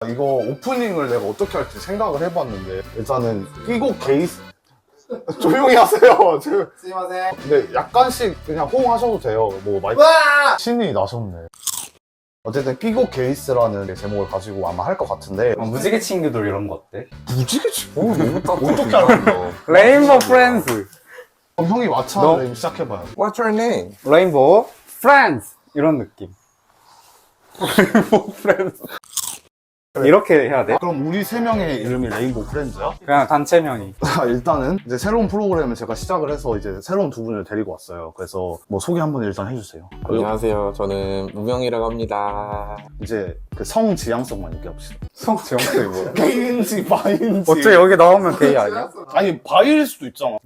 이거 오프닝을 내가 어떻게 할지 생각을 해봤는데 일단은 끼고 게이스 조용히 하세요. 지금 스미마셍. 근데 약간씩 그냥 호응하셔도 돼요. 뭐 마이크 신이 나셨네. 어쨌든 끼고 게이스라는 제목을 가지고 아마 할 것 같은데 무지개 친구들 이런 거 어때? 무지개 친구? 어떻게 하는 거? 레인보우 프렌즈. 그럼 형이 왓챠를 시작해봐요. What's your name? 레인보우 프렌즈 이런 느낌. 레인보우 프렌즈. 이렇게 해야 돼? 그럼 우리 세 명의 이름이 레인보우 프렌즈야? 그냥 단체명이. 일단은 이제 새로운 프로그램을 제가 시작을 해서 이제 새로운 두 분을 데리고 왔어요. 그래서 뭐 소개 한번 일단 해주세요. 안녕하세요. 저는 무명이라고 합니다. 이제 그 성지향성만 얘기합시다. 성지영이 뭐? 게이인지 바이인지. 어째 여기 나오면 게이 아니야? 아니 바이일 수도 있잖아.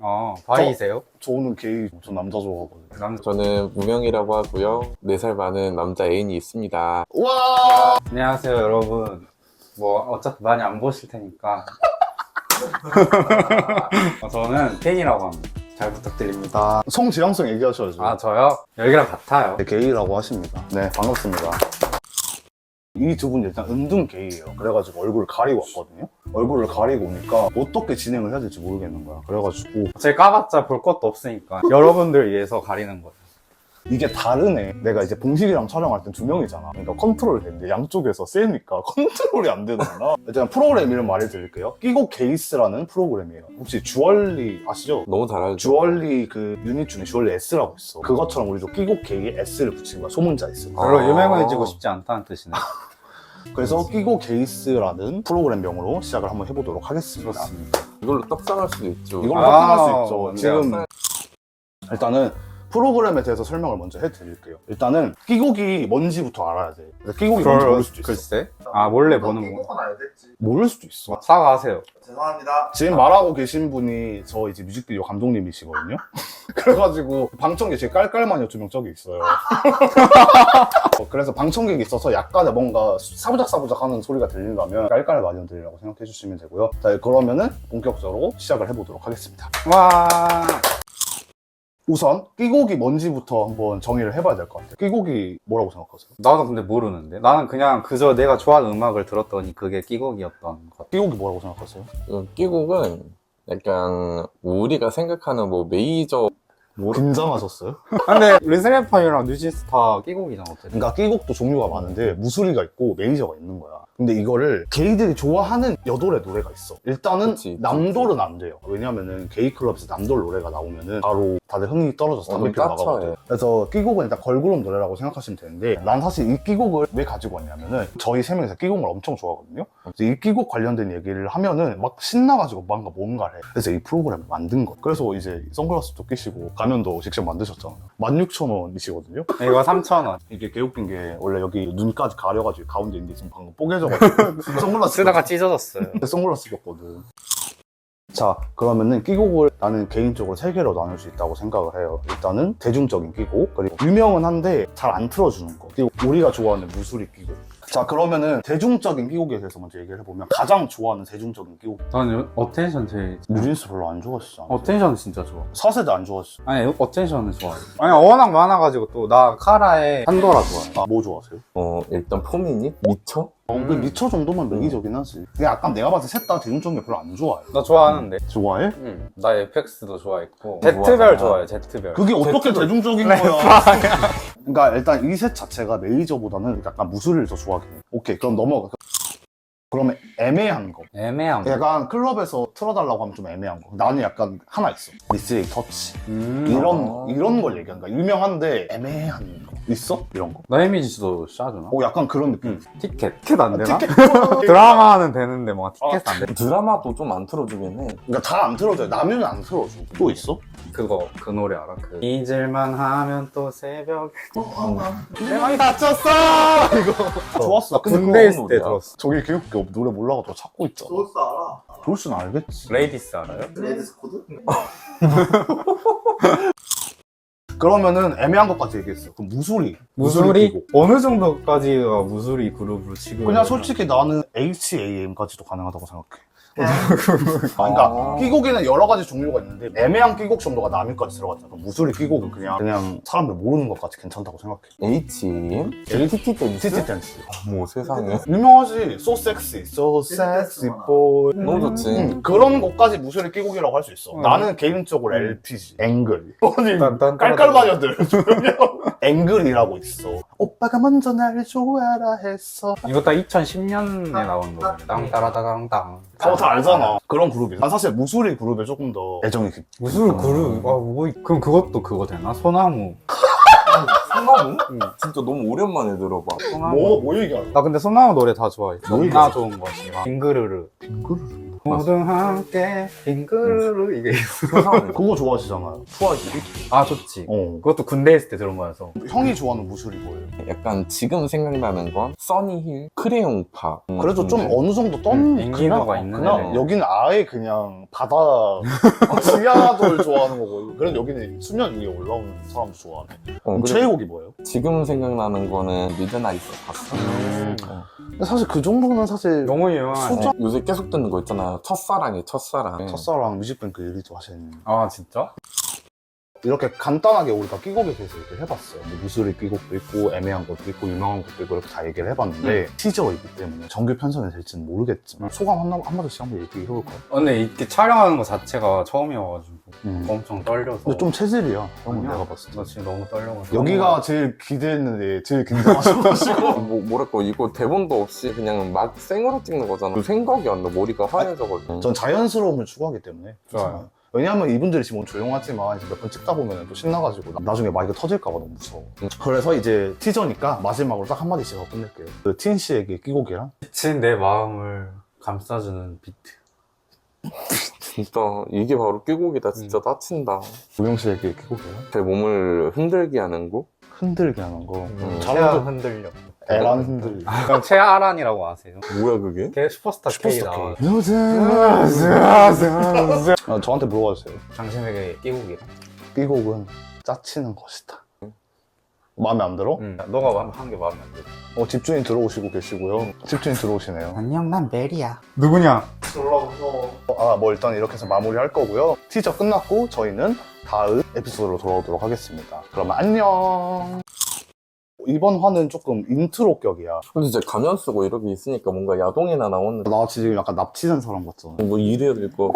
바이세요? 저는 게이, 저 남자 좋아하거든요. 남자. 저는 무명이라고 하고요. 4살 많은 남자 애인이 있습니다. 와. 안녕하세요 여러분. 뭐 어차피 많이 안 보실 테니까. 저는 팬이라고 합니다. 잘 부탁드립니다. 성지향성 얘기하셔야죠. 아 저요? 여기랑 같아요. 네, 게이라고 하십니다. 네, 반갑습니다. 이 두 분 일단 은둔 게이예요. 그래가지고 얼굴을 가리고 왔거든요. 얼굴을 가리고 오니까 어떻게 진행을 해야 될지 모르겠는 거야. 그래가지고 제 까봤자 볼 것도 없으니까 여러분들 위해서 가리는 거예요. 이게 다르네. 내가 이제 봉식이랑 촬영할 땐 두 명이잖아. 그러니까 컨트롤이 되는데 양쪽에서 세니까 컨트롤이 안 되는구나. 일단 프로그램 이름 말해드릴게요. 끼고 게이스라는 프로그램이에요. 혹시 주얼리 아시죠? 너무 잘 알죠? 주얼리 그 유닛 중에 주얼리 S라고 있어. 그것처럼 우리도 끼고 게이에 S를 붙인 거야. 소문자 S. 별로 유명해지고 싶지 않다는 뜻이네. 그래서 끼고 게이스라는 프로그램명으로 시작을 한번 해보도록 하겠습니다. 그렇습니다. 이걸로 떡상할 수도 있죠. 이걸로 아, 확인할 수 있죠. 네. 지금 일단은 프로그램에 대해서 설명을 먼저 해드릴게요. 일단은 끼고기 뭔지부터 알아야 돼. 끼고기 뭔지 모를 수도 있어. 글쎄. 아 몰래 보는 거. 건 알겠지. 모를 수도 있어. 사과하세요. 죄송합니다. 지금 말하고 계신 분이 저 이제 뮤직비디오 감독님이시거든요. 그래가지고 방청객 제 깔깔마녀 2명 저기 있어요. 그래서 방청객이 있어서 약간의 뭔가 사부작사부작 하는 소리가 들린다면 깔깔마녀 들이라고 생각해 주시면 되고요. 자, 그러면은 본격적으로 시작을 해보도록 하겠습니다. 와. 우선 끼고기 뭔지부터 한번 정의를 해봐야 될 것 같아요. 끼고기 뭐라고 생각하세요? 나도 근데 모르는데. 나는 그냥 그저 내가 좋아하는 음악을 들었더니 그게 끼곡이었던 것 같아. 끼고기 뭐라고 생각하세요? 끼곡은 약간 우리가 생각하는 뭐 메이저 긴장하셨어요? 근데 리스레파이랑 뉴진스 다 끼곡이잖아 어때? 그러니까 끼곡도 종류가 많은데 무수리가 있고 메이저가 있는 거야. 근데 이거를 게이들이 좋아하는 여돌의 노래가 있어. 일단은 그치. 남돌은 안 돼요. 왜냐면은 게이클럽에서 남돌 노래가 나오면은 바로 다들 흥이 떨어져서 담배 피러 까쳐요. 나가거든. 그래서 끼곡은 일단 걸그룹 노래라고 생각하시면 되는데 난 사실 이 끼곡을 왜 가지고 왔냐면은 저희 세 명이서 끼곡을 엄청 좋아하거든요. 그래서 이 끼곡 관련된 얘기를 하면은 막 신나가지고 뭔가를 해. 그래서 이 프로그램을 만든 거. 그래서 이제 선글라스도 끼시고 가면도 직접 만드셨잖아요. 16,000원이시거든요. 이거 3,000원. 이게 개웃긴 게 원래 여기 눈까지 가려가지고 가운데 있는데 지금 방금 뽀개져가지고 선글라스 쓰다가 찢어졌어요. 선글라스 꼈거든. 자, 그러면은 끼곡을 나는 개인적으로 3개로 나눌 수 있다고 생각을 해요. 일단은 대중적인 끼곡, 그리고 유명은 한데 잘 안 틀어주는 거, 그리고 우리가 좋아하는 무수리 끼곡. 자, 그러면은 대중적인 끼곡에 대해서 먼저 얘기를 해보면 가장 좋아하는 대중적인 끼곡. 저는 어텐션 제일. 뉴진스 별로 안 좋아하시지 않아요? 어텐션 진짜 좋아. 4세대 안 좋아하시죠? 아니 어텐션은 좋아해. 아니 워낙 많아가지고 또 나 카라의 판도라 좋아해. 아, 뭐 좋아하세요? 일단 포미닛? 미쳐? 그 미처 정도면 매기적이긴 하지. 근데 약간 내가 봤을 때 셋 다 대중적인 게 별로 안 좋아해. 나 좋아하는데. 좋아해? 응. 나 에펙스도 좋아했고. 제트별 좋아해. 제트별. 그게 어떻게 대중적인 거야? 그러니까 일단 이 셋 자체가 메이저보다는 약간 무술을 더 좋아하긴 해. 오케이, 그럼 넘어가. 그러면 애매한 거. 애매한 거. 약간 클럽에서 틀어달라고 하면 좀 애매한 거. 나는 약간 하나 있어. 미스레이 터치. 음. 이런 걸 얘기하는 거야. 유명한데 애매한 거. 있어? 이런 거. 너이미지도 싸주나? 약간 그런 느낌. 티켓 안 되나? 드라마는 되는데 뭐 티켓 안 돼. 드라마도 좀 안 틀어주긴 해. 그러니까 다 안 틀어줘요. 나면 안 틀어줘. 또 있어? 그거 그 노래 알아? 그 잊을만 하면 또 새벽 대박이 다쳤어! 이거 좋았어. 근데 군대 그거 있을 때 노래야. 들었어. 저기 교육교 노래 몰라가지고 찾고 있잖아. 조스 알아? 조스는 알겠지. 레이디스 알아요? 레디스 코드? 그러면은 애매한 것까지 얘기했어. 그럼 무수리. 무수리? 끼고. 어느 정도까지가 무수리 그룹으로 치고 그냥 솔직히 나는 HAM까지도 가능하다고 생각해. 그러니까 끼곡에는 여러 가지 종류가 있는데 애매한 끼곡 정도가 남이까지 들어갔잖아. 그럼 무술이 끼곡은 그냥 사람들 모르는 것 같이 괜찮다고 생각해. H&M? TT 댄스? TT 댄스. 뭐 세상에. 유명하지. So sexy, so sexy boy. 너무 좋지. 그런 것까지 무술의 끼곡이라고 할 수 있어. 나는 개인적으로 LPG, 앵글. 아니, 딴딴 깔깔마녀들. 앵글이라고 있어. 오빠가 먼저 날 좋아라 했어. 이거 딱 2010년에 나온 노래. 땅따라다강땅. 다 알잖아. 그런 그룹이야. 난 사실 무술이 그룹에 조금 더 애정이 깊. 무술 그룹. 그럼 그것도 그거 되나? 소나무. 소나무? 진짜 너무 오랜만에 들어봐. 소나무. 뭐 얘기하는 나 근데 소나무 노래 다 좋아해. 뭐 너무나 좋은 것이 빙그르르. 빙그르르. 모두 함께 빙그르르 이게 있어. 세상에. 그거 좋아하시잖아요. 트와이스. 아 좋지. 그것도 군대 있을 때 들은 거여서. 형이 좋아하는 무술이 뭐예요? 약간 지금 생각나는 건 써니힐, 크레용파. 그래도 좀 어느 정도 인기도가 있는 그냥 애네. 여기는 아예 그냥 바다 지하돌 좋아하는 거고 그래도 여기는 수면 위에 올라오는 사람도 좋아하네. 그럼 그리고 최애곡이 뭐예요? 지금 생각나는 거는 미드나이트 봤어. 근데 사실 그 정도는 사실 너무 유명한. 소자- 요새 계속 듣는 거 있잖아. 첫사랑이 첫사랑. 첫사랑 뮤직뱅크 얘기도 하시는. 아 진짜? 이렇게 간단하게 우리가 끼곡에 대해서 얘기를 해봤어요. 뭐 무술의 끼곡도 있고 애매한 것도 있고 유명한 것도 있고 이렇게 다 얘기를 해봤는데 티저이기 때문에 정규 편성이 될지는 모르겠지만 소감 한마디씩 한번 얘기해볼까요? 근데 이렇게 촬영하는 거 자체가 처음이어가지고 음. 엄청 떨려서. 근데 좀 체질이야. 형은 아니야. 내가 봤을 때. 나 지금 너무 떨려가지고. 여기가 제일 기대했는데 제일 긴장하셔가지고 뭐랄까 이거 대본도 없이 그냥 막 생으로 찍는 거잖아. 그 생각이 안 나. 머리가 하얘져가지고. 전 자연스러움을 추구하기 때문에 좋아요. 왜냐하면 이분들이 지금 조용하지만 이제 몇 번 찍다 보면 또 신나가지고 나중에 마이크 터질까봐 너무 무서워. 그래서 이제 티저니까 마지막으로 딱 한마디씩 하고 끝낼게요. 그 티인 씨에게 끼곡이랑 미친 내 마음을 감싸주는 비트. 진짜 이게 바로 끼곡이다. 진짜 따친다. 우영 씨에게 끼곡이랑 제 몸을 흔들게 하는 곡? 흔들게 하는 거. 최아 흔들려. 애란 흔들리. 그럼 최아란이라고 아세요? 뭐야 그게? 걔 슈퍼스타 K 슈퍼스타 나와. K. 저한테 물어봐 주세요. 당신에게 끼곡이라. 끼곡은 짜치는 것이다. 마음에 안 들어? 너가 한 게 마음에 안 들어. 집주인 들어오시고 계시고요. 집주인 들어오시네요. 안녕, 난 메리야. 누구냐? 뭐 일단 이렇게 해서 마무리할 거고요. 티저 끝났고 저희는 다음 에피소드로 돌아오도록 하겠습니다. 그러면 안녕. 이번 화는 조금 인트로 격이야. 근데 진짜 가면 쓰고 이렇게 있으니까 뭔가 야동이나 나오는 나 지금 약간 납치된 사람 같잖아. 뭐 이래를 읽고